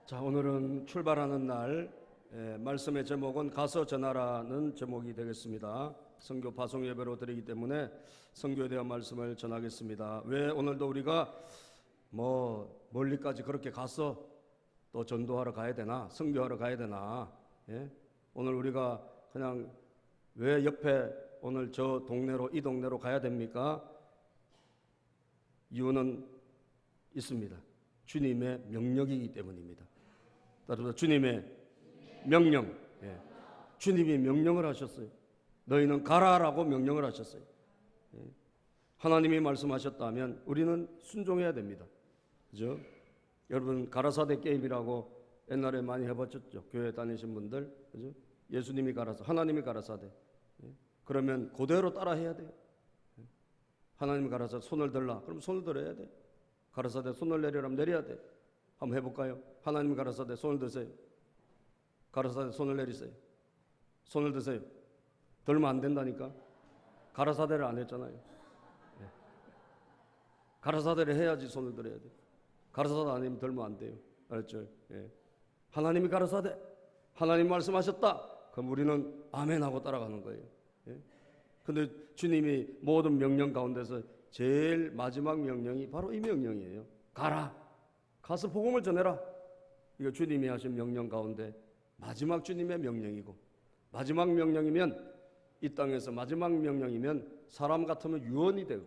자, 오늘은 출발하는 날 말씀의 제목은 가서 전하라는 제목이 되겠습니다. 선교 파송 예배로 드리기 때문에 선교에 대한 말씀을 전하겠습니다. 왜 오늘도 우리가 멀리까지 그렇게 가서 또 전도하러 가야 되나, 선교하러 가야 되나? 오늘 우리가 그냥 왜 옆에 오늘 저 동네로 이 동네로 가야 됩니까? 이유는 있습니다. 주님의 명령이기 때문입니다. 따라서 주님의 명령, 주님이 명령을 하셨어요. 너희는 가라라고 명령을 하셨어요. 하나님이 말씀하셨다면 우리는 순종해야 됩니다. 그죠? 여러분 가라사대 게임이라고 옛날에 많이 해봤죠. 교회 다니신 분들, 그죠? 예수님이 가라사, 하나님이 가라사대. 그러면 그대로 따라해야 돼요. 하나님이 가라사대 손을 들라, 그럼 손을 들어야 돼. 가라사대 손을 내리라면 내려야 돼. 한번 해볼까요? 하나님 가라사대 손을 드세요. 가라사대 손을 내리세요. 손을 드세요. 들면 안 된다니까. 가라사대를 안 했잖아요. 가라사대를 해야지 손을 들어야 돼. 가라사대 아니면 들면 안 돼요. 알았죠? 하나님이 가라사대, 하나님 말씀하셨다. 그럼 우리는 아멘 하고 따라가는 거예요. 근데 주님이 모든 명령 가운데서 제일 마지막 명령이 바로 이 명령이에요. 가라. 가서 복음을 전해라. 이거 주님이 하신 명령 가운데 마지막 주님의 명령이고, 마지막 명령이면 이 땅에서 마지막 명령이면 사람 같으면 유언이 되고,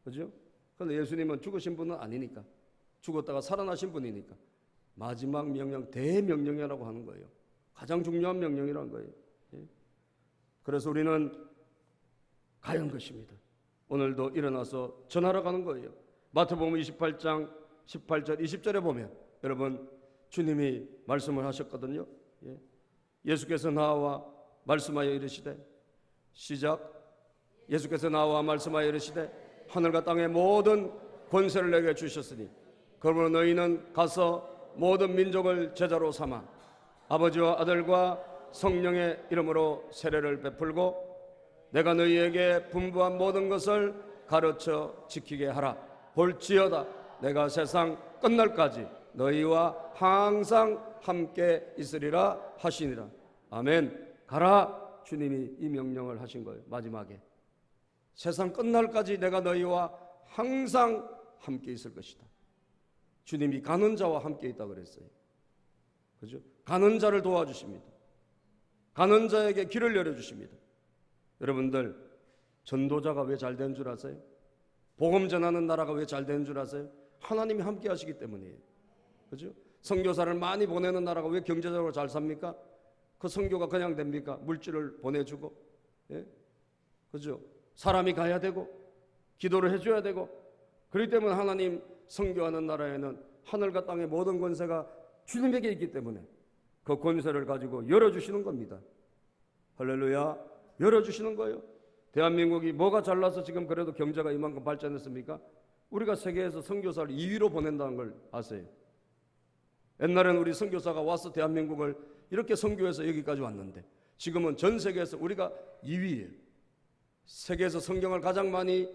그죠? 그런데 예수님은 죽으신 분은 아니니까, 죽었다가 살아나신 분이니까 마지막 명령, 대명령이라고 하는 거예요. 가장 중요한 명령이라는 거예요. 그래서 우리는 가야 하는 것입니다. 오늘도 일어나서 전하러 가는 거예요. 마태복음 28장 18절 20절에 보면 여러분 주님이 말씀을 하셨거든요. 예수께서 나와 말씀하여 이르시되, 시작. 예수께서 나와 말씀하여 이르시되 하늘과 땅의 모든 권세를 내게 주셨으니 그러므로 너희는 가서 모든 민족을 제자로 삼아 아버지와 아들과 성령의 이름으로 세례를 베풀고 내가 너희에게 분부한 모든 것을 가르쳐 지키게 하라. 볼지어다 내가 세상 끝날까지 너희와 항상 함께 있으리라 하시니라. 아멘. 가라. 주님이 이 명령을 하신 거예요. 마지막에 세상 끝날까지 내가 너희와 항상 함께 있을 것이다. 주님이 가는 자와 함께 있다 그랬어요. 그죠? 가는 자를 도와주십니다. 가는 자에게 길을 열어주십니다. 여러분들 전도자가 왜 잘 되는 줄 아세요? 복음 전하는 나라가 왜 잘 되는 줄 아세요? 하나님이 함께 하시기 때문이에요. 그죠? 선교사를 많이 보내는 나라가 왜 경제적으로 잘 삽니까? 그 선교가 그냥 됩니까? 물질을 보내주고, 그죠? 사람이 가야 되고, 기도를 해줘야 되고, 그렇기 때문에 하나님 선교하는 나라에는 하늘과 땅의 모든 권세가 주님에게 있기 때문에 그 권세를 가지고 열어주시는 겁니다. 할렐루야. 열어주시는 거예요. 대한민국이 뭐가 잘나서 지금 그래도 경제가 이만큼 발전했습니까? 우리가 세계에서 선교사를 2위로 보낸다는 걸 아세요? 옛날에는 우리 선교사가 와서 대한민국을 이렇게 선교해서 여기까지 왔는데 지금은 전 세계에서 우리가 2위예요. 세계에서 성경을 가장 많이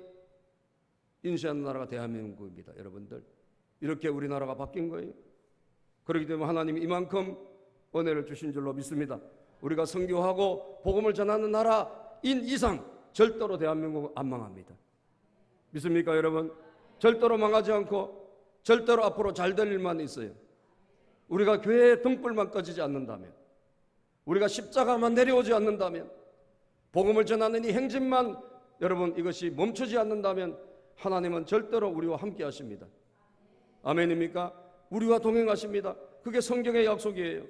인쇄하는 나라가 대한민국입니다. 여러분들 이렇게 우리나라가 바뀐 거예요. 그렇기 때문에 하나님이 이만큼 은혜를 주신 줄로 믿습니다. 우리가 선교하고 복음을 전하는 나라인 이상 절대로 대한민국은 안 망합니다. 믿습니까 여러분? 절대로 망하지 않고 절대로 앞으로 잘 될 일만 있어요. 우리가 교회의 등불만 꺼지지 않는다면, 우리가 십자가만 내려오지 않는다면, 복음을 전하는 이 행진만 여러분 이것이 멈추지 않는다면 하나님은 절대로 우리와 함께 하십니다. 아멘입니까? 우리와 동행하십니다. 그게 성경의 약속이에요.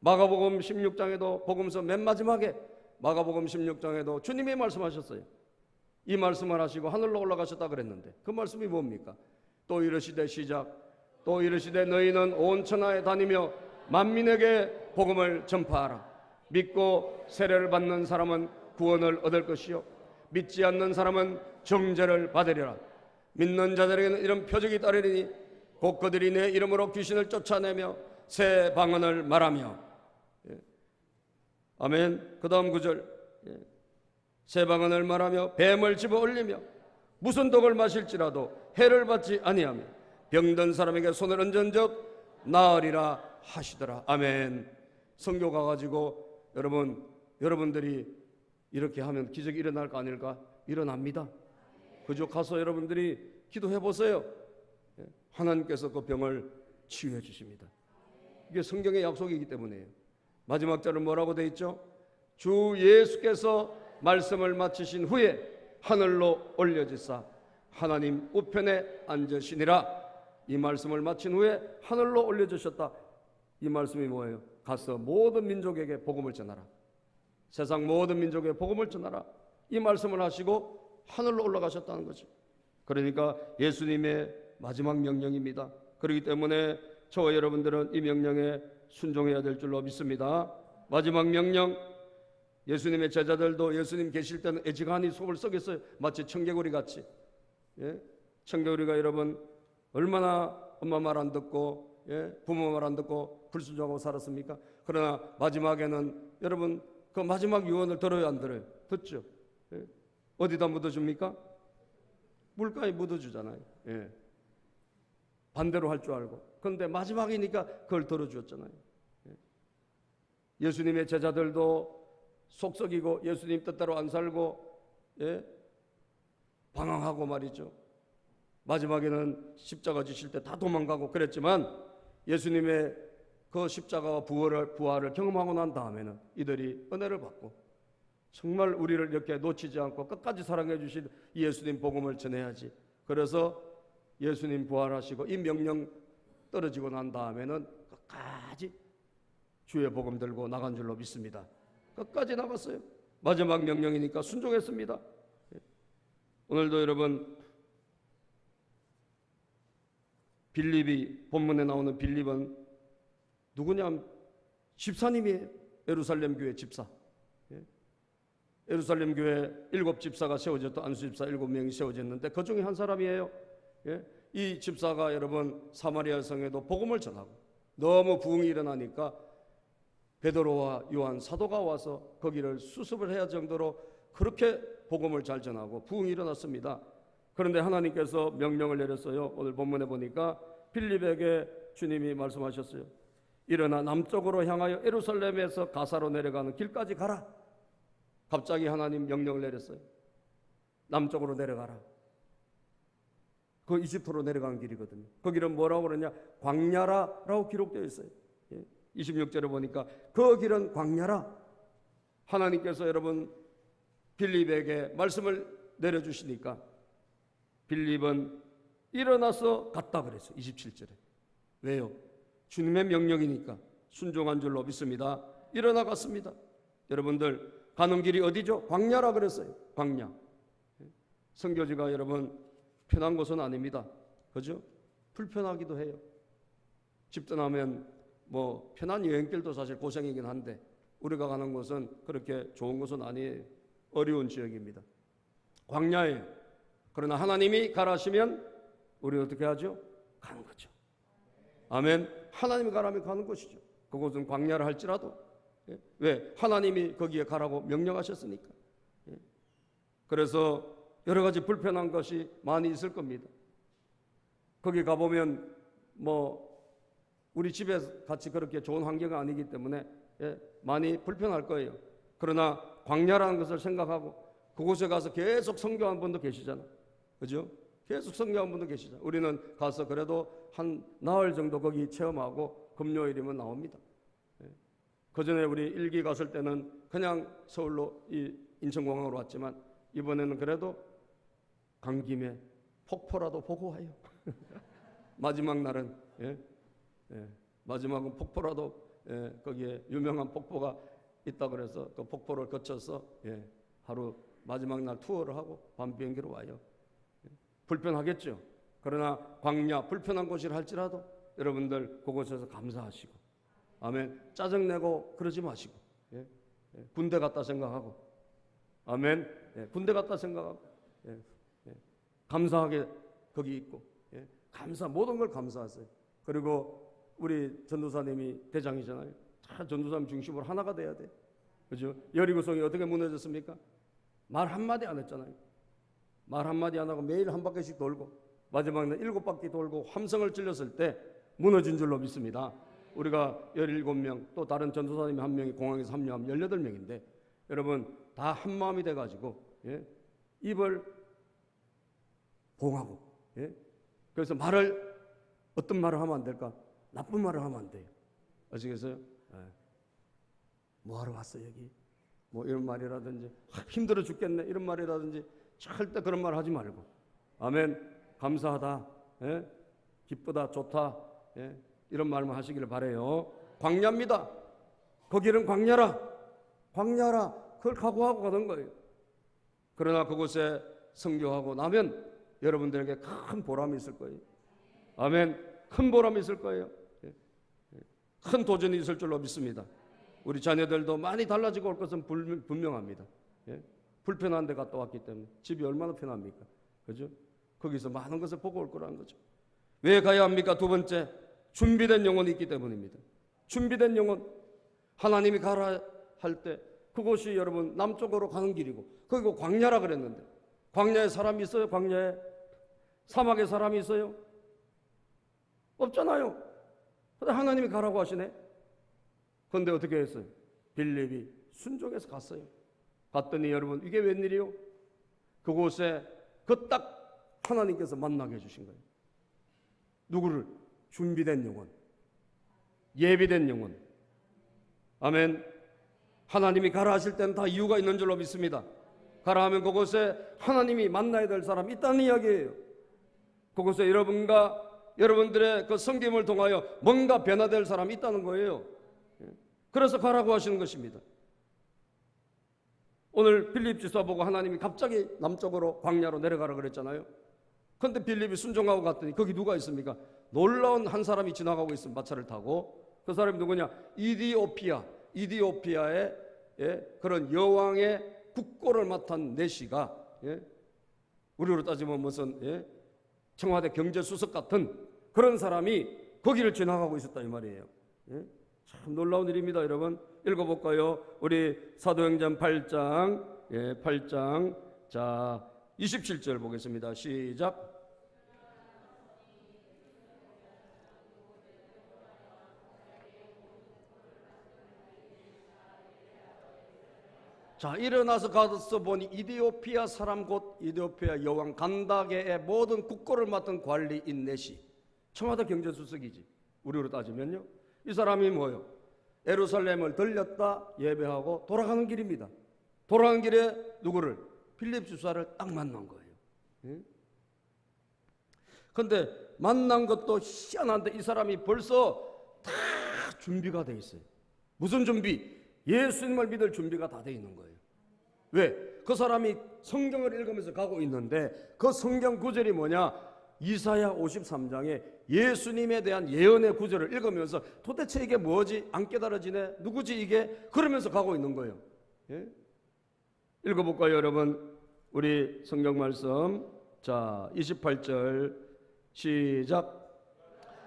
마가복음 16장에도 복음서 맨 마지막에 마가복음 16장에도 주님이 말씀하셨어요. 이 말씀을 하시고 하늘로 올라가셨다 그랬는데 그 말씀이 뭡니까? 또 이르시되, 시작. 또 이르시되 너희는 온 천하에 다니며 만민에게 복음을 전파하라. 믿고 세례를 받는 사람은 구원을 얻을 것이요 믿지 않는 사람은 정죄를 받으리라. 믿는 자들에게는 이런 표적이 따르리니 곧 그들이 내 이름으로 귀신을 쫓아내며 새 방언을 말하며. 아멘. 그 다음 구절. 새 방언을 말하며 뱀을 집어 올리며 무슨 독을 마실지라도 해를 받지 아니하며 병든 사람에게 손을 얹은 적 나으리라 하시더라. 아멘. 선교 가가지고 여러분들이 이렇게 하면 기적이 일어날 거 아닐까? 일어납니다. 그저 가서 여러분들이 기도해 보세요. 하나님께서 그 병을 치유해 주십니다. 이게 성경의 약속이기 때문에요. 마지막 절은 뭐라고 되어 있죠? 주 예수께서 말씀을 마치신 후에 하늘로 올려지사 하나님 우편에 앉으시니라. 이 말씀을 마친 후에 하늘로 올려주셨다. 이 말씀이 뭐예요? 가서 모든 민족에게 복음을 전하라. 세상 모든 민족에 복음을 전하라. 이 말씀을 하시고 하늘로 올라가셨다는 거죠. 그러니까 예수님의 마지막 명령입니다. 그렇기 때문에 저와 여러분들은 이 명령에 순종해야 될 줄로 믿습니다. 마지막 명령, 예수님의 제자들도 예수님 계실 때는 애지간히 속을 썩였어요. 마치 청개구리 같이. 청개구리가 여러분 얼마나 엄마 말 안 듣고 부모 말 안 듣고 불순종하고 살았습니까? 그러나 마지막에는 여러분 그 마지막 유언을 들어요, 안 들어요? 듣죠. 어디다 묻어줍니까? 물가에 묻어주잖아요. 반대로 할 줄 알고. 그런데 마지막이니까 그걸 들어주었잖아요. 예수님의 제자들도 속썩이고 예수님 뜻대로 안 살고 방황하고 말이죠. 마지막에는 십자가 지실 때 다 도망가고 그랬지만 예수님의 그 십자가와 부활을 경험하고 난 다음에는 이들이 은혜를 받고 정말 우리를 이렇게 놓치지 않고 끝까지 사랑해 주신 예수님 복음을 전해야지. 그래서 예수님 부활하시고 이 명령 떨어지고 난 다음에는 끝까지 주의 복음 들고 나간 줄로 믿습니다. 끝까지 나갔어요. 마지막 명령이니까 순종했습니다. 오늘도 여러분 빌립이 본문에 나오는 빌립은 누구냐? 집사님이에요. 예루살렘 교회 집사. 예루살렘 교회 7 집사가 세워졌던 안수 집사 7명이 세워졌는데 그 중에 한 사람이에요. 이 집사가 여러분 사마리아 성에도 복음을 전하고 너무 부흥이 일어나니까 베드로와 요한 사도가 와서 거기를 수습을 해야 정도로 그렇게 복음을 잘 전하고 부흥이 일어났습니다. 그런데 하나님께서 명령을 내렸어요. 오늘 본문에 보니까 빌립에게 주님이 말씀하셨어요. 일어나 남쪽으로 향하여 예루살렘에서 가사로 내려가는 길까지 가라. 갑자기 하나님 명령을 내렸어요. 남쪽으로 내려가라. 그 이집트로 내려가는 길이거든요. 거기는 뭐라고 그러냐? 광야라라고 기록되어 있어요. 26절에 보니까 그 길은 광야라. 하나님께서 여러분 빌립에게 말씀을 내려주시니까 빌립은 일어나서 갔다 그랬어요. 27절에. 왜요? 주님의 명령이니까 순종한 줄로 믿습니다. 일어나 갔습니다. 여러분들 가는 길이 어디죠? 광야라 그랬어요. 광야. 선교지가 여러분 편한 곳은 아닙니다. 그죠? 불편하기도 해요. 집 떠나면 뭐 편한 여행길도 사실 고생이긴 한데 우리가 가는 곳은 그렇게 좋은 곳은 아니에요. 어려운 지역입니다. 광야예요. 그러나 하나님이 가라시면 우리는 어떻게 하죠? 가는 거죠. 아멘. 하나님이 가라면 가는 것이죠. 그곳은 광야를 할지라도. 왜? 하나님이 거기에 가라고 명령하셨으니까. 그래서 여러 가지 불편한 것이 많이 있을 겁니다. 거기 가보면 뭐 우리 집에 같이 그렇게 좋은 환경이 아니기 때문에 많이 불편할 거예요. 그러나 광야라는 것을 생각하고 그곳에 가서 계속 선교한 분도 계시잖아. 그죠? 계속 선교한 분도 계시잖아. 우리는 가서 그래도 한 나흘 정도 거기 체험하고 금요일이면 나옵니다. 그 전에 우리 일기 갔을 때는 그냥 서울로 이 인천공항으로 왔지만 이번에는 그래도 간 김에 폭포라도 보고 와요. 마지막 날은 마지막은 폭포라도 거기에 유명한 폭포가 있다 그래서 그 폭포를 거쳐서 하루 마지막 날 투어를 하고 밤 비행기로 와요. 불편하겠죠. 그러나 광야 불편한 곳이라 할지라도 여러분들 그곳에서 감사하시고 아멘. 짜증내고 그러지 마시고 군대 갔다 생각하고 아멘. 군대 갔다 생각하고 감사하게 거기 있고 모든 걸 감사하세요. 그리고 우리 전도사님이 대장이잖아요. 다 전도사님 중심으로 하나가 돼야 돼. 그죠? 여리고성이 어떻게 무너졌습니까? 말 한마디 안 했잖아요. 말 한마디 안 하고 매일 한 바퀴씩 돌고 마지막에 7바퀴 돌고 함성을 찔렀을 때 무너진 줄로 믿습니다. 우리가 17명, 또 다른 전도사님이 1명이 공항에서 합류하면 18명인데 여러분 다 한마음이 돼가지고 입을 봉하고 그래서 어떤 말을 하면 안 될까? 나쁜 말을 하면 안 돼요. 아시겠어요? 뭐하러 왔어 여기? 뭐 이런 말이라든지 힘들어 죽겠네 이런 말이라든지 절대 그런 말 하지 말고 아멘 감사하다 기쁘다 좋다 이런 말만 하시기를 바라요. 광야입니다. 거기는 광야라 그걸 각오하고 가는 거예요. 그러나 그곳에 선교하고 나면 여러분들에게 큰 보람이 있을 거예요. 아멘. 큰 보람이 있을 거예요. 큰 도전이 있을 줄로 믿습니다. 우리 자녀들도 많이 달라지고 올 것은 분명합니다. 불편한 데 갔다 왔기 때문에 집이 얼마나 편합니까? 그죠? 거기서 많은 것을 보고 올 거라는 거죠. 왜 가야 합니까? 두 번째, 준비된 영혼이 있기 때문입니다. 준비된 영혼. 하나님이 가라 할 때 그곳이 여러분 남쪽으로 가는 길이고 거기가 광야라 그랬는데 광야에 사람이 있어요? 광야에? 사막에 사람이 있어요? 없잖아요. 근데 하나님이 가라고 하시네. 그런데 어떻게 했어요? 빌립이 순종해서 갔어요. 갔더니 여러분 이게 웬일이요? 그곳에 그 딱 하나님께서 만나게 해주신 거예요. 누구를? 준비된 영혼, 예비된 영혼. 아멘. 하나님이 가라 하실 때는 다 이유가 있는 줄로 믿습니다. 가라 하면 그곳에 하나님이 만나야 될 사람이 있다는 이야기예요. 그곳에 여러분들의 그 섬김을 통하여 뭔가 변화될 사람이 있다는 거예요. 그래서 가라고 하시는 것입니다. 오늘 빌립 지사 보고 하나님이 갑자기 남쪽으로 광야로 내려가라 그랬잖아요. 그런데 빌립이 순종하고 갔더니 거기 누가 있습니까? 놀라운 한 사람이 지나가고 있으면 마차를 타고 그 사람이 누구냐? 이디오피아의 그런 여왕의 국고를 맡은 내시가 우리로 따지면 무슨 청와대 경제수석 같은 그런 사람이 거기를 지나가고 있었다 이 말이에요. 참 놀라운 일입니다. 여러분 읽어볼까요? 우리 사도행전 8장 8장 자 27절 보겠습니다. 시작. 자 일어나서 가서 보니 이디오피아 사람 곧 이디오피아 여왕 간다게의 모든 국고를 맡은 관리인 내시 청와대 경제수석이지 우리로 따지면요. 이 사람이 뭐예요? 예루살렘을 들렸다 예배하고 돌아가는 길입니다. 돌아가는 길에 누구를? 빌립 주사를 딱 만난 거예요. 그런데 만난 것도 희한한데 이 사람이 벌써 다 준비가 돼 있어요. 무슨 준비? 예수님을 믿을 준비가 다 돼 있는 거예요. 왜? 그 사람이 성경을 읽으면서 가고 있는데 그 성경 구절이 뭐냐? 이사야 53장에 예수님에 대한 예언의 구절을 읽으면서 도대체 이게 뭐지? 안 깨달아지네? 누구지 이게? 그러면서 가고 있는 거예요. 읽어볼까요 여러분? 우리 성경 말씀 자 28절 시작.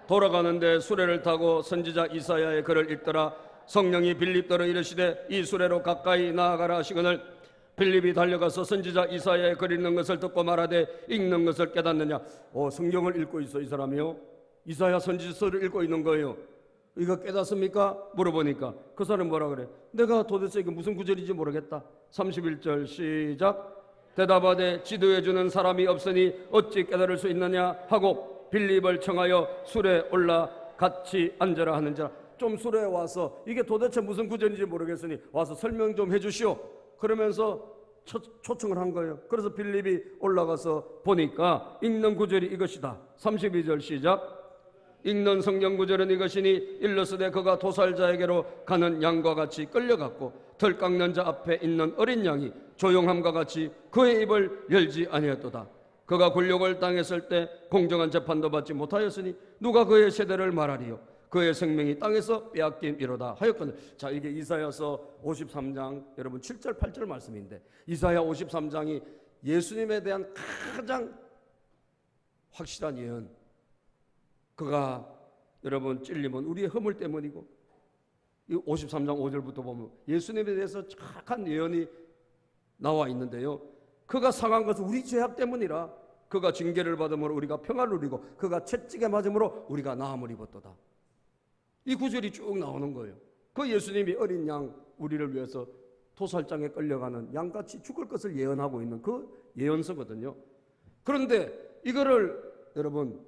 돌아가는데 수레를 타고 선지자 이사야의 글을 읽더라. 성령이 빌립더러 이르시되 이 수레로 가까이 나아가라 하시거늘 빌립이 달려가서 선지자 이사야의 글 읽는 것을 듣고 말하되 읽는 것을 깨닫느냐. 성경을 읽고 있어 이 사람이요. 이사야 선지서를 읽고 있는 거예요. 이거 깨닫습니까? 물어보니까 그 사람이 뭐라 그래? 내가 도대체 이게 무슨 구절인지 모르겠다. 31절 시작. 대답하되 지도해주는 사람이 없으니 어찌 깨달을 수 있느냐 하고 빌립을 청하여 수레에 올라 같이 앉으라 하는지라. 좀 수레에 와서 이게 도대체 무슨 구절인지 모르겠으니 와서 설명 좀 해주시오. 그러면서 초청을 한 거예요. 그래서 빌립이 올라가서 보니까 읽는 구절이 이것이다. 32절 시작. 읽는 성경 구절은 이것이니 일러스되 그가 도살자에게로 가는 양과 같이 끌려갔고 털 깎는 자 앞에 있는 어린 양이 조용함과 같이 그의 입을 열지 아니했도다. 그가 굴욕을 당했을 때 공정한 재판도 받지 못하였으니 누가 그의 세대를 말하리요. 그의 생명이 땅에서 빼앗김이로다 하였거늘. 자 이게 이사야서 53장 여러분 7절 8절 말씀인데 이사야 53장이 예수님에 대한 가장 확실한 예언. 그가 여러분 찔림은 우리의 허물 때문이고 이 53장 5절부터 보면 예수님에 대해서 정확한 예언이 나와 있는데요. 그가 상한 것은 우리 죄악 때문이라. 그가 징계를 받음으로 우리가 평안을 누리고 그가 채찍에 맞음으로 우리가 나음을 입었도다. 이 구절이 쭉 나오는 거예요. 그 예수님이 어린 양 우리를 위해서 도살장에 끌려가는 양같이 죽을 것을 예언하고 있는 그 예언서거든요. 그런데 이거를 여러분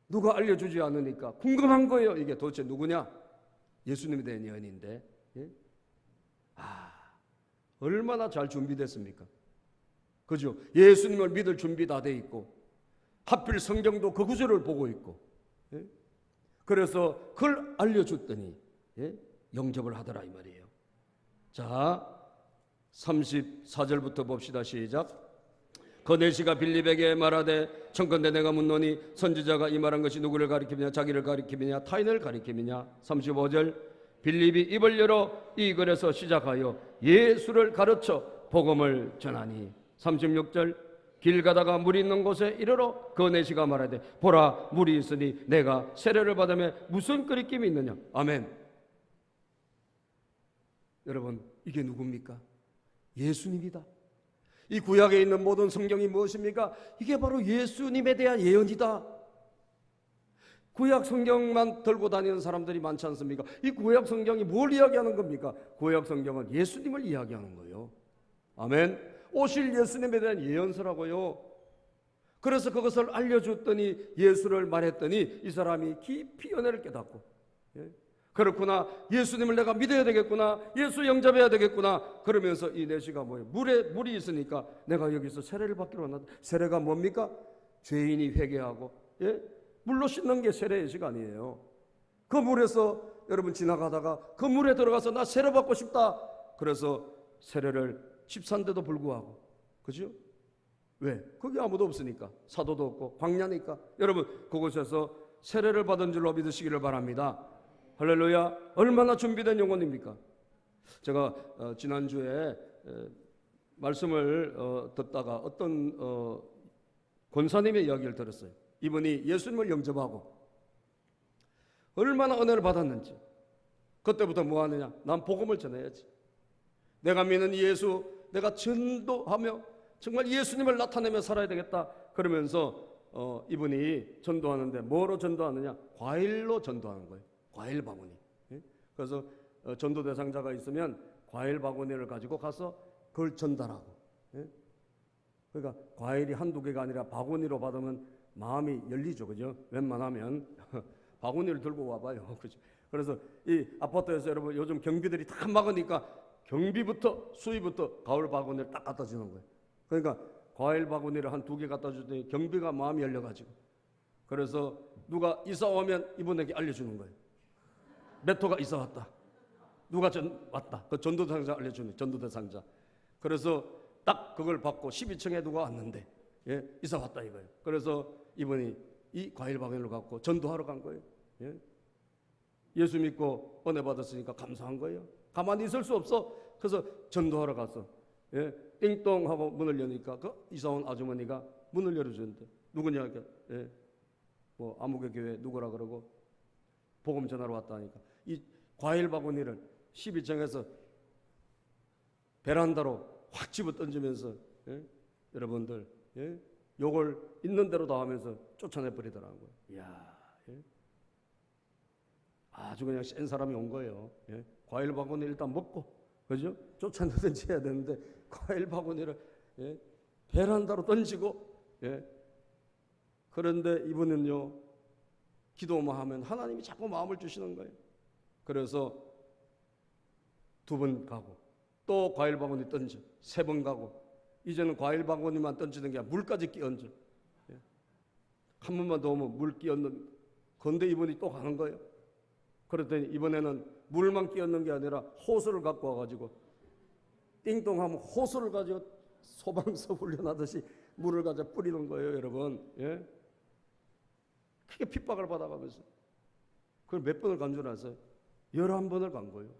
누가 알려주지 않으니까 궁금한 거예요. 이게 도대체 누구냐? 예수님에 대한 예언인데, 예? 얼마나 잘 준비됐습니까? 그죠? 예수님을 믿을 준비 다 돼 있고, 하필 성경도 그 구절을 보고 있고, 예? 그래서 그걸 알려줬더니, 예? 영접을 하더라 이 말이에요. 자, 34절부터 봅시다. 시작. 거네시가 빌립에게 말하되 청컨대 내가 묻노니 선지자가 이 말한 것이 누구를 가리키느냐, 자기를 가리키느냐, 타인을 가리키느냐. 35절. 빌립이 입을 열어 이 글에서 시작하여 예수를 가르쳐 복음을 전하니. 36절. 길 가다가 물이 있는 곳에 이르러 거네시가 말하되 보라 물이 있으니 내가 세례를 받으면 무슨 끓임이 있느냐. 아멘. 여러분, 이게 누굽니까? 예수님이다. 이 구약에 있는 모든 성경이 무엇입니까? 이게 바로 예수님에 대한 예언이다. 구약 성경만 들고 다니는 사람들이 많지 않습니까? 이 구약 성경이 뭘 이야기하는 겁니까? 구약 성경은 예수님을 이야기하는 거예요. 아멘. 오실 예수님에 대한 예언서라고요. 그래서 그것을 알려줬더니, 예수를 말했더니 이 사람이 깊이 은혜를 깨닫고, 예? 그렇구나, 예수님을 내가 믿어야 되겠구나, 예수 영접해야 되겠구나. 그러면서 이 내시가 뭐예요? 물이 있으니까 내가 여기서 세례를 받기로 한다. 세례가 뭡니까? 죄인이 회개하고, 예? 물로 씻는 게 세례의 시간이에요. 그 물에서 여러분 지나가다가 그 물에 들어가서 나 세례 받고 싶다. 그래서 세례를 집산데도 불구하고, 그죠? 왜? 거기 아무도 없으니까, 사도도 없고 광야니까. 여러분 그곳에서 세례를 받은 줄로 믿으시기를 바랍니다. 할렐루야. 얼마나 준비된 영혼입니까? 제가 지난주에 말씀을 듣다가 어떤 권사님의 이야기를 들었어요. 이분이 예수님을 영접하고 얼마나 은혜를 받았는지. 그때부터 뭐 하느냐? 난 복음을 전해야지. 내가 믿는 예수, 내가 전도하며 정말 예수님을 나타내며 살아야 되겠다. 그러면서 이분이 전도하는데 뭐로 전도하느냐? 과일로 전도하는 거예요. 과일 바구니. 예? 그래서 전도 대상자가 있으면 과일 바구니를 가지고 가서 그걸 전달하고. 예? 그러니까 과일이 한두 개가 아니라 바구니로 받으면 마음이 열리죠. 그죠? 웬만하면 바구니를 들고 와봐요. 그죠? 그래서 이 아파트에서 여러분 요즘 경비들이 다 막으니까 경비부터 수위부터 과일 바구니를 딱 갖다 주는 거예요. 그러니까 과일 바구니를 한 두 개 갖다 주더니 경비가 마음이 열려가지고, 그래서 누가 이사 오면 이분에게 알려주는 거예요. 메토가 이사 왔다. 누가 왔다. 그 전도대상자 알려주는 전도대상자. 그래서 딱 그걸 받고 12층에 누가 왔는데, 예, 이사 왔다 이거예요. 그래서 이분이 이 과일 바구니를 갖고 전도하러 간 거예요. 예? 예수 믿고 은혜 받았으니까 감사한 거예요. 가만히 있을 수 없어. 그래서 전도하러 가서, 예, 띵동 하고 문을 여니까 그 이사 온 아주머니가 문을 열어주는데 누구냐? 예, 뭐 아무개 교회 누구라 그러고 복음 전하러 왔다 하니까 이 과일 바구니를 12층에서 베란다로 확 집어 던지면서, 예? 여러분들, 예? 요걸 있는 대로 다 하면서 쫓아내 버리더라고요. 이야, 예? 아주 그냥 센 사람이 온 거예요. 예? 과일 바구니 일단 먹고, 그죠? 쫓아내든지 해야 되는데 과일 바구니를, 예? 베란다로 던지고, 예? 그런데 이분은요, 기도만 하면 하나님이 자꾸 마음을 주시는 거예요. 그래서 2번 가고 또 과일 바구니 던져 3번 가고, 이제는 과일 바구니만 던지는 게 아니라 물까지 끼얹어. 예? 한 번만 더 오면 물 끼얹는 건데 이분이 또 가는 거예요. 그랬더니 이번에는 물만 끼얹는 게 아니라 호수를 갖고 와가지고 띵동하면 호수를 가지고 소방서 훈련하듯이 물을 가져 뿌리는 거예요, 여러분. 예? 크게 핍박을 받아가면서. 그걸 몇 번을 간 줄 아세요? 11번을 간 거예요.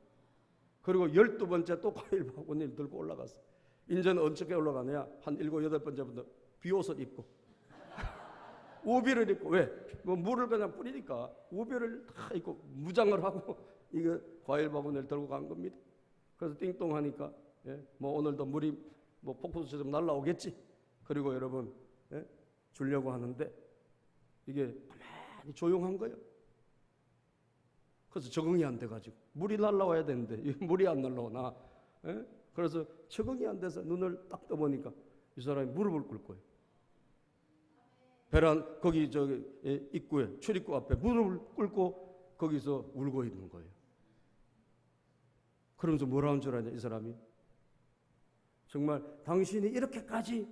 그리고 12번째 또 과일 바구니를 들고 올라갔어. 이제는 어떻게 올라가냐? 한 7, 8번째부터 비옷을 입고 우비를 입고, 왜? 뭐 물을 그냥 뿌리니까 우비를 다 입고 무장을 하고 이거 과일 바구니를 들고 간 겁니다. 그래서 띵동하니까, 예? 뭐 오늘도 물이 뭐 폭포수처럼 날라오겠지. 그리고 여러분, 예? 주려고 하는데 이게 가만히 조용한 거예요. 그래서 적응이 안 돼가지고 물이 날라와야 되는데 물이 안 날라오나. 예? 그래서 적응이 안 돼서 눈을 딱 떠보니까 이 사람이 무릎을 꿇고요. 베란 거기 저기 입구에 출입구 앞에 무릎을 꿇고 거기서 울고 있는 거예요. 그러면서 뭐라는 줄 아냐 이 사람이. 정말 당신이 이렇게까지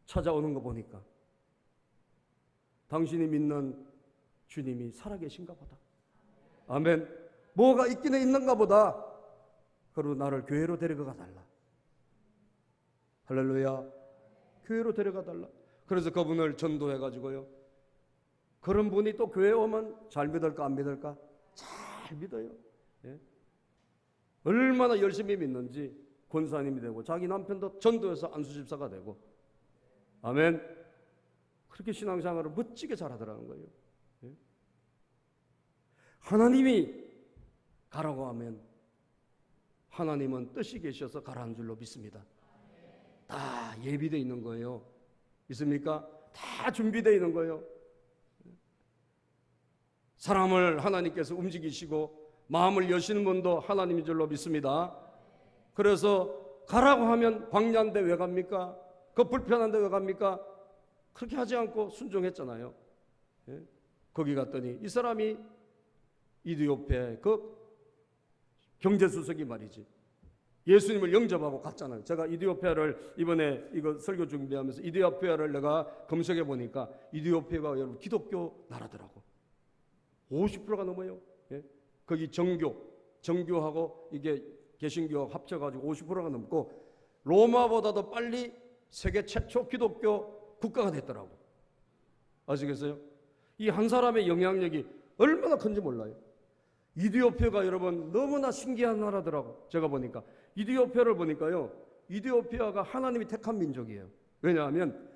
찾아오는 거 보니까 당신이 믿는 주님이 살아계신가 보다. 아멘. 뭐가 있기는 있는가 보다. 그리고 나를 교회로 데려가 달라. 할렐루야. 교회로 데려가 달라. 그래서 그분을 전도해가지고요. 그런 분이 또 교회 오면 잘 믿을까 안 믿을까? 잘 믿어요. 예? 얼마나 열심히 믿는지 권사님이 되고 자기 남편도 전도해서 안수집사가 되고. 아멘. 그렇게 신앙생활을 멋지게 잘하더라는 거예요. 예? 하나님이 가라고 하면 하나님은 뜻이 계셔서 가라는 줄로 믿습니다. 다 예비되어 있는 거예요. 있습니까? 다 준비되어 있는 거예요. 사람을 하나님께서 움직이시고 마음을 여시는 분도 하나님인 줄로 믿습니다. 그래서 가라고 하면 광야인데 왜 갑니까? 그 불편한데 왜 갑니까? 그렇게 하지 않고 순종했잖아요. 예? 거기 갔더니 이 사람이 이디오페 그 경제수석이 말이지 예수님을 영접하고 갔잖아요. 제가 이디오페아를 이번에 이거 설교 준비하면서 이디오페아를 내가 검색해 보니까 이디오페아가 여러분 기독교 나라더라고. 50%가 넘어요. 예? 거기 정교하고 이게 개신교하고 합쳐가지고 50%가 넘고 로마보다도 빨리 세계 최초 기독교 국가가 됐더라고. 아시겠어요? 이 한 사람의 영향력이 얼마나 큰지 몰라요. 이디오피아가 여러분 너무나 신기한 나라더라고. 제가 보니까 이디오피아를 보니까요. 이디오피아가 하나님이 택한 민족이에요. 왜냐하면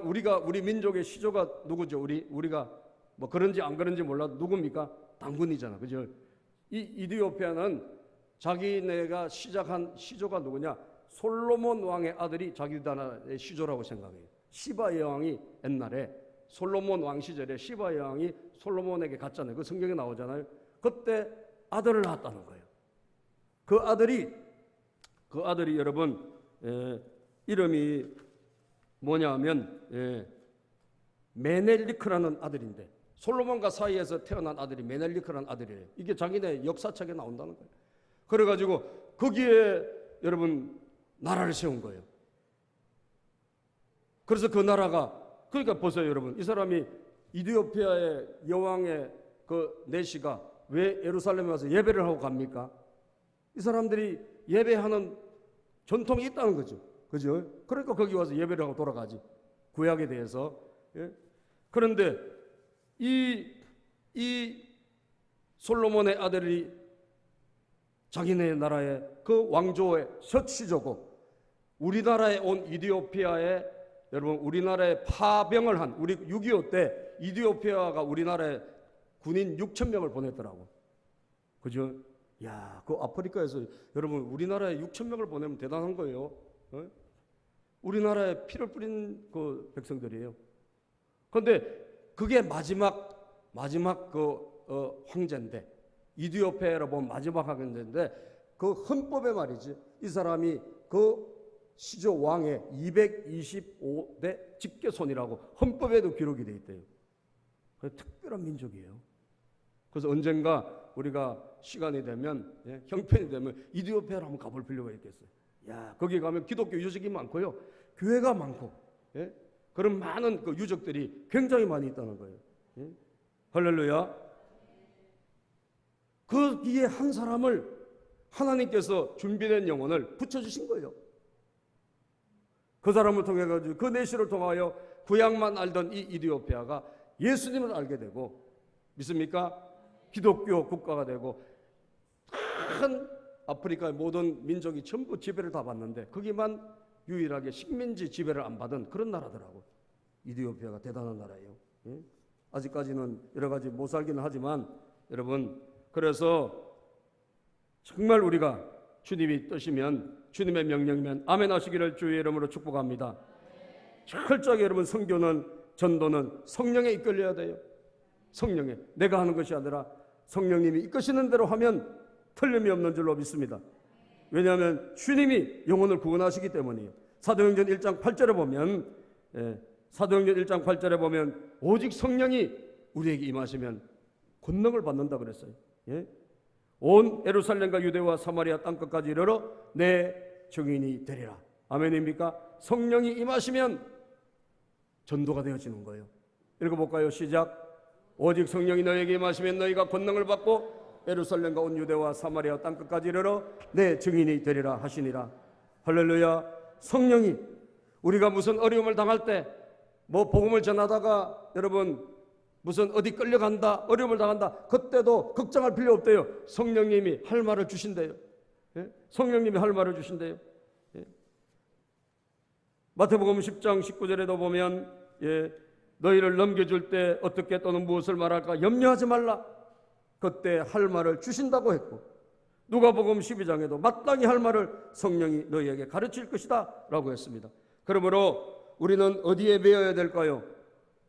우리 민족의 시조가 누구죠? 우리가 뭐 그런지 안 그런지 몰라도 누굽니까? 당군이잖아. 그죠? 이 이디오피아는 자기네가 시작한 시조가 누구냐? 솔로몬 왕의 아들이 자기 나라의 시조라고 생각해요. 시바 여왕이 옛날에 솔로몬 왕 시절에 시바 여왕이 솔로몬에게 갔잖아요. 그 성경에 나오잖아요. 그때 아들을 낳았다는 거예요. 그 아들이 여러분 이름이 뭐냐면 메넬리크라는 아들인데 솔로몬과 사이에서 태어난 아들이 메넬리크라는 아들이에요. 이게 자기네 역사책에 나온다는 거예요. 그래가지고 거기에 여러분 나라를 세운 거예요. 그래서 그 나라가 그러니까 보세요 여러분. 이 사람이 이디오피아의 여왕의 그 내시가 왜 예루살렘에 와서 예배를 하고 갑니까? 이 사람들이 예배하는 전통이 있다는 거죠. 그죠? 그러니까 거기 와서 예배를 하고 돌아가지. 구약에 대해서. 예? 그런데 이 솔로몬의 아들이 자기네 나라의 그 왕조의 첫 시조고 우리나라에 온 이디오피아에 여러분 우리나라에 파병을 한 우리 6.25 때 이디오피아가 우리나라에 군인 6,000명을 보냈더라고. 그죠? 야, 그 아프리카에서 여러분 우리나라에 6,000명을 보내면 대단한 거예요. 어? 우리나라에 피를 뿌린 그 백성들이에요. 그런데 그게 마지막 황제인데 이디오피아로 보면 마지막 황제인데 그 헌법에 말이지 이 사람이 그 시조 왕의 225대 직계손이라고 헌법에도 기록이 돼 있대요. 특별한 민족이에요. 그래서 언젠가 우리가 시간이 되면 형편이 되면 이디오피아로 한번 가볼 필요가 있겠어요. 야, 거기 가면 기독교 유적이 많고요, 교회가 많고, 그런 많은 그 유적들이 굉장히 많이 있다는 거예요. 할렐루야. 거기에 한 사람을 하나님께서 준비된 영혼을 붙여주신 거예요. 그 사람을 통해 가지고 그 내시를 통하여 구약만 알던 이 이디오피아가 예수님을 알게 되고, 믿습니까? 기독교 국가가 되고 큰 아프리카의 모든 민족이 전부 지배를 다 받는데 거기만 유일하게 식민지 지배를 안 받은 그런 나라더라고. 이디오피아가 대단한 나라예요. 아직까지는 여러 가지 못 살기는 하지만 여러분, 그래서 정말 우리가 주님이 뜻이면, 주님의 명령이면 아멘 하시기를 주의 이름으로 축복합니다. 철저하게 여러분, 선교는, 전도는 성령에 이끌려야 돼요. 성령에. 내가 하는 것이 아니라 성령님이 이끄시는 대로 하면 틀림이 없는 줄로 믿습니다. 왜냐하면 주님이 영혼을 구원하시기 때문이에요. 사도행전 1장 8절에 보면 사도행전 1장 8절에 보면 오직 성령이 우리에게 임하시면 권능을 받는다 그랬어요. 예? 온 예루살렘과 유대와 사마리아 땅끝까지 이르러 내 증인이 되리라. 아멘입니까? 성령이 임하시면 전도가 되어지는 거예요. 읽어볼까요? 시작. 오직 성령이 너에게 임하시면 너희가 권능을 받고 예루살렘과 온 유대와 사마리아 땅끝까지 이르러 내 증인이 되리라 하시니라. 할렐루야. 성령이 우리가 무슨 어려움을 당할 때 뭐 복음을 전하다가 여러분 무슨 어디 끌려간다, 어려움을 당한다, 그때도 걱정할 필요 없대요. 성령님이 할 말을 주신대요. 예? 성령님이 할 말을 주신대요. 예? 마태복음 10장 19절에도 보면 너희를 넘겨줄 때 어떻게 또는 무엇을 말할까 염려하지 말라. 그때 할 말을 주신다고 했고, 누가복음 12장에도 마땅히 할 말을 성령이 너희에게 가르칠 것이다 라고 했습니다. 그러므로 우리는 어디에 매여야 될까요?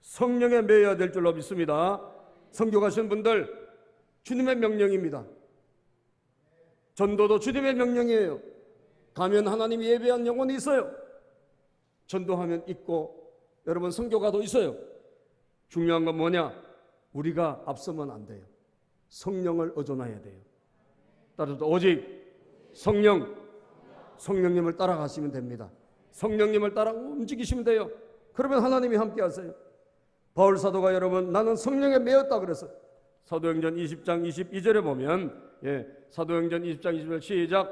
성령에 매여야 될 줄로 믿습니다. 선교가신 분들, 주님의 명령입니다. 전도도 주님의 명령이에요. 가면 하나님이 예배한 영혼이 있어요. 전도하면 있고, 여러분 선교가도 있어요. 중요한 건 뭐냐? 우리가 앞서면 안 돼요. 성령을 의존해야 돼요. 따라서 오직 성령님을 따라가시면 됩니다. 성령님을 따라 움직이시면 돼요. 그러면 하나님이 함께 하세요. 바울 사도가 여러분 나는 성령에 매였다 그랬어요. 사도행전 20장 22절에 보면 사도행전 20장 22절 시작.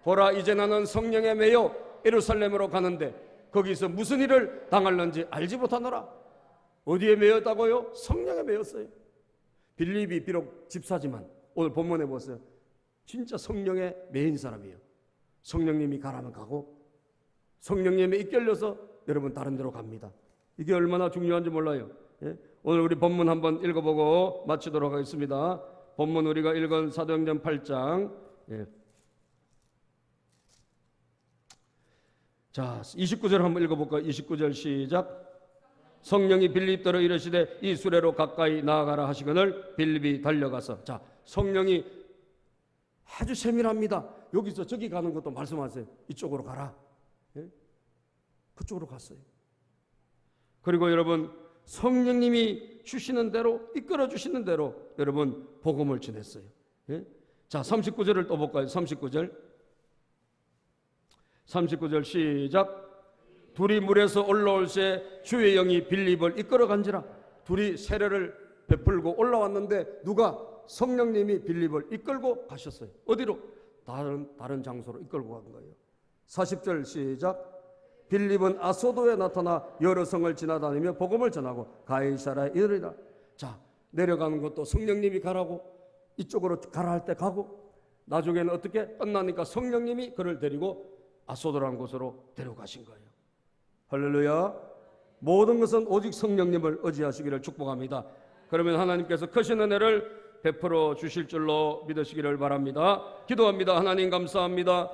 보라 이제 나는 성령에 매여 예루살렘으로 가는데 거기서 무슨 일을 당할는지 알지 못하노라. 어디에 매였다고요? 성령에 매였어요. 빌립이 비록 집사지만 오늘 본문에 보세요. 진짜 성령에 매인 사람이에요. 성령님이 가라면 가고 성령님에 이끌려서 여러분 다른 데로 갑니다. 이게 얼마나 중요한지 몰라요. 오늘 우리 본문 한번 읽어보고 마치도록 하겠습니다. 본문 우리가 읽은 사도행전 8장 자 29절 한번 읽어볼까요? 29절 시작. 성령이 빌립더러 이르시되 이 수레로 가까이 나아가라 하시거늘 빌립이 달려가서. 자, 성령이 아주 세밀합니다. 여기서 저기 가는 것도 말씀하세요. 이쪽으로 가라. 그쪽으로 갔어요. 그리고 여러분 성령님이 주시는 대로 이끌어 주시는 대로 여러분 복음을 전했어요. 자 39절을 또 볼까요? 39절 시작. 둘이 물에서 올라올 새 주의 영이 빌립을 이끌어 간지라. 둘이 세례를 베풀고 올라왔는데 누가? 성령님이 빌립을 이끌고 가셨어요. 어디로? 다른 장소로 이끌고 간 거예요. 40절 시작. 빌립은 아소도에 나타나 여러 성을 지나다니며 복음을 전하고 가이사라에 이르리라. 자, 내려가는 것도 성령님이 가라고 이쪽으로 가라 할 때 가고 나중에는 어떻게 끝나니까 성령님이 그를 데리고 아소도라는 곳으로 데려가신 거예요. 할렐루야. 모든 것은 오직 성령님을 의지하시기를 축복합니다. 그러면 하나님께서 크신 은혜를 베풀어 주실 줄로 믿으시기를 바랍니다. 기도합니다. 하나님 감사합니다.